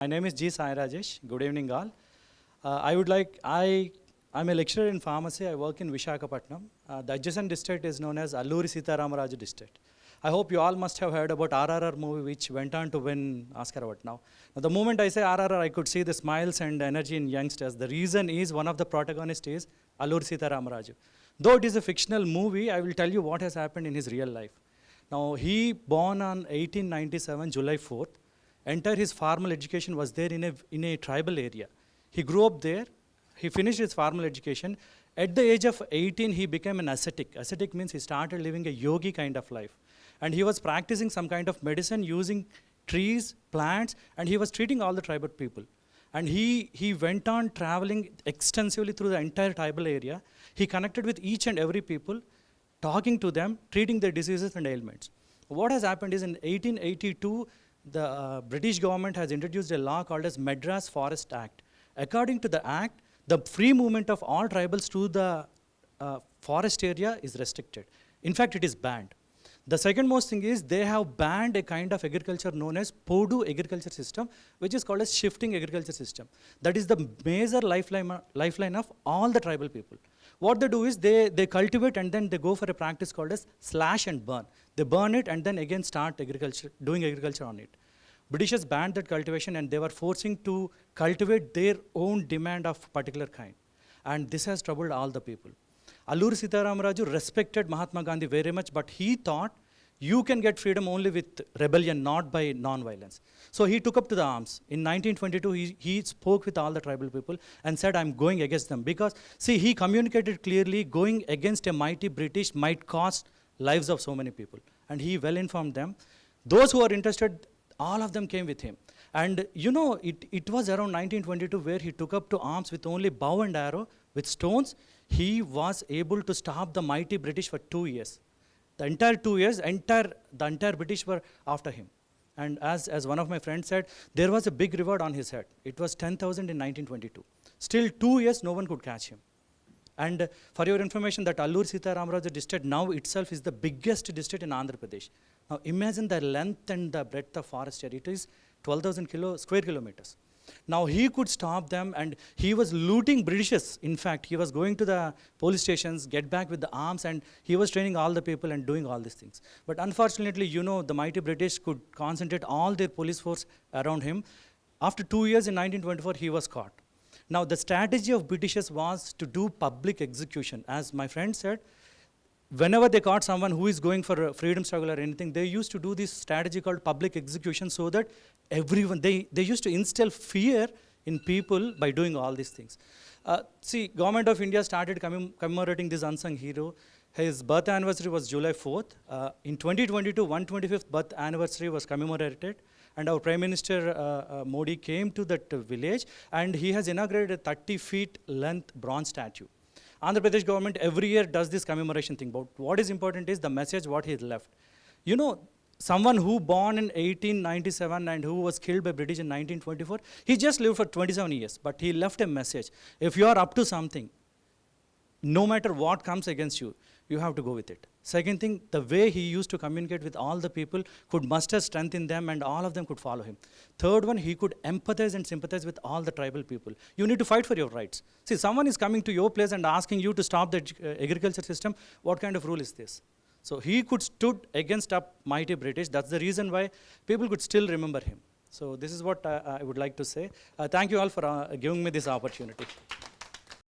My name is G. Sai Rajesh. Good evening, all. I'm a lecturer in pharmacy. I work in Vishakhapatnam. The adjacent district is known as Alluri Sita Raju district. I hope you all must have heard about RRR movie, which went on to win Oscar Award now. The moment I say RRR, I could see the smiles and energy in youngsters. The reason is one of the protagonists is Alluri Sita Raju. Though it is a fictional movie, I will tell you what has happened in his real life. Now, he born on 1897, July 4th. Entire his formal education was there in a tribal area. He grew up there. He finished his formal education. At the age of 18, he became an ascetic. Ascetic means he started living a yogi kind of life. And he was practicing some kind of medicine using trees, plants, and he was treating all the tribal people. And he went on traveling extensively through the entire tribal area. He connected with each and every people, talking to them, treating their diseases and ailments. What has happened is in 1882, the British government has introduced a law called as Madras Forest Act. According to the act, the free movement of all tribals to the forest area is restricted. In fact, it is banned. The second most thing is they have banned a kind of agriculture known as Podu agriculture system, which is called as shifting agriculture system. That is the major lifeline of all the tribal people. What they do is they cultivate and then they go for a practice called as slash and burn. They burn it and then again start doing agriculture on it. Britishers banned that cultivation and they were forcing to cultivate their own demand of particular kind. And this has troubled all the people. Alluri Sita Raju respected Mahatma Gandhi very much, but he thought you can get freedom only with rebellion, not by non-violence. So he took up to the arms. In 1922, he spoke with all the tribal people and said, I'm going against them. Because, see, he communicated clearly, going against a mighty British might cost lives of so many people. And he well informed them. Those who are interested, all of them came with him. And you know, it was around 1922 where he took up to arms with only bow and arrow, with stones. He was able to stop the mighty British for 2 years. The entire 2 years, the entire British were after him. And as one of my friends said, there was a big reward on his head. It was 10,000 in 1922. Still 2 years, no one could catch him. And for your information, that Alluri Sita Raju district now itself is the biggest district in Andhra Pradesh. Now imagine the length and the breadth of forest area. It is 12,000 square kilometers. Now he could stop them and he was looting Britishers. In fact, he was going to the police stations, get back with the arms, and he was training all the people and doing all these things. But unfortunately, you know, the mighty British could concentrate all their police force around him. After 2 years in 1924, he was caught. Now the strategy of Britishers was to do public execution. As my friend said, whenever they caught someone who is going for a freedom struggle or anything, they used to do this strategy called public execution so that everyone, they used to instill fear in people by doing all these things. See, Government of India started commemorating this unsung hero. His birth anniversary was July 4th. In 2022, 125th birth anniversary was commemorated. And our Prime Minister Modi came to that village and he has inaugurated a 30 feet length bronze statue. Andhra Pradesh government every year does this commemoration thing, but what is important is the message what he left. You know, someone who born in 1897 and who was killed by British in 1924, he just lived for 27 years, but he left a message. If you are up to something, no matter what comes against you, you have to go with it. Second thing, the way he used to communicate with all the people could muster strength in them and all of them could follow him. Third one, he could empathize and sympathize with all the tribal people. You need to fight for your rights. See, someone is coming to your place and asking you to stop the agriculture system. What kind of rule is this? So he could stood against up mighty British. That's the reason why people could still remember him. So this is what I would like to say. Thank you all for giving me this opportunity.